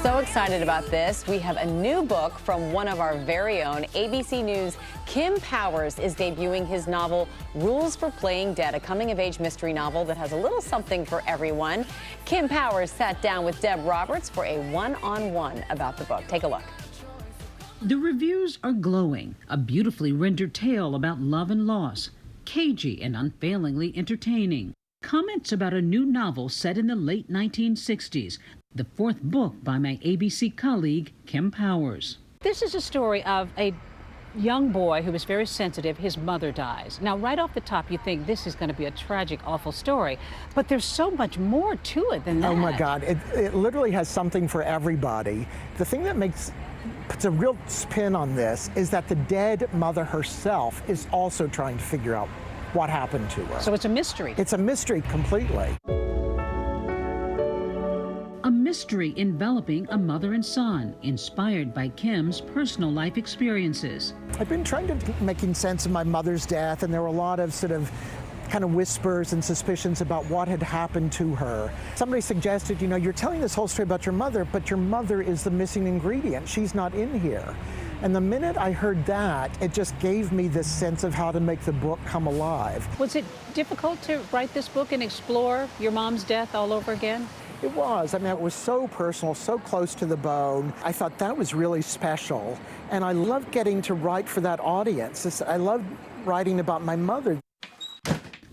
So excited about this. We have a new book from one of our very own. ABC News' Kim Powers is debuting his novel, Rules for Playing Dead, a coming-of-age mystery novel that has a little something for everyone. Kim Powers sat down with Deb Roberts for a one-on-one about the book. Take a look. The reviews are glowing. A beautifully rendered tale about love and loss, cagey and unfailingly entertaining. Comments about a new novel set in the late 1960s, the fourth book by my ABC colleague, Kim Powers. This is a story of a young boy who was very sensitive. His mother dies. Now, right off the top, you think this is going to be a tragic, awful story, but there's so much more to it than that. Oh my God, it literally has something for everybody. The thing that puts a real spin on this is that the dead mother herself is also trying to figure out what happened to her. So it's a mystery. It's a mystery completely. A mystery enveloping a mother and son, inspired by Kim's personal life experiences. I've been trying to making sense of my mother's death, and there were a lot of sort of kind of whispers and suspicions about what had happened to her. Somebody suggested, you know, you're telling this whole story about your mother, but your mother is the missing ingredient. She's not in here. And the minute I heard that, it just gave me this sense of how to make the book come alive. Was it difficult to write this book and explore your mom's death all over again? It was. I mean, it was so personal, so close to the bone. I thought that was really special. And I loved getting to write for that audience. I loved writing about my mother.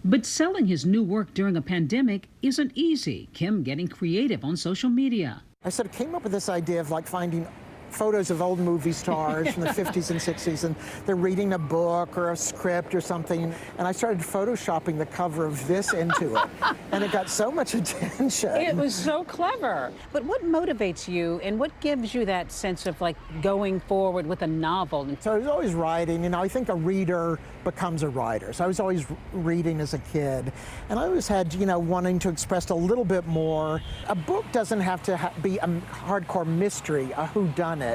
But selling his new work during a pandemic isn't easy. Kim getting creative on social media. I sort of came up with this idea of like finding photos of old movie stars from the 50s and 60s, and they're reading a book or a script or something, and I started photoshopping the cover of this into it, and it got so much attention. It was so clever. But what motivates you and what gives you that sense of like going forward with a novel? So I was always writing, you know, I think a reader becomes a writer. So I was always reading as a kid, and I always had, you know, wanting to express a little bit more. A book doesn't have to be a hardcore mystery, a whodunit,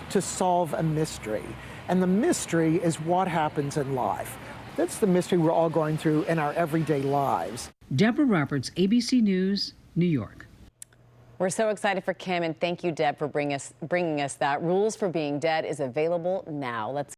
to solve a mystery. And the mystery is what happens in life. That's the mystery we're all going through in our everyday lives. Deborah Roberts, ABC News, New York. We're so excited for Kim, and thank you, Deb, for bringing us that. Rules for Being Dead is available now. Let's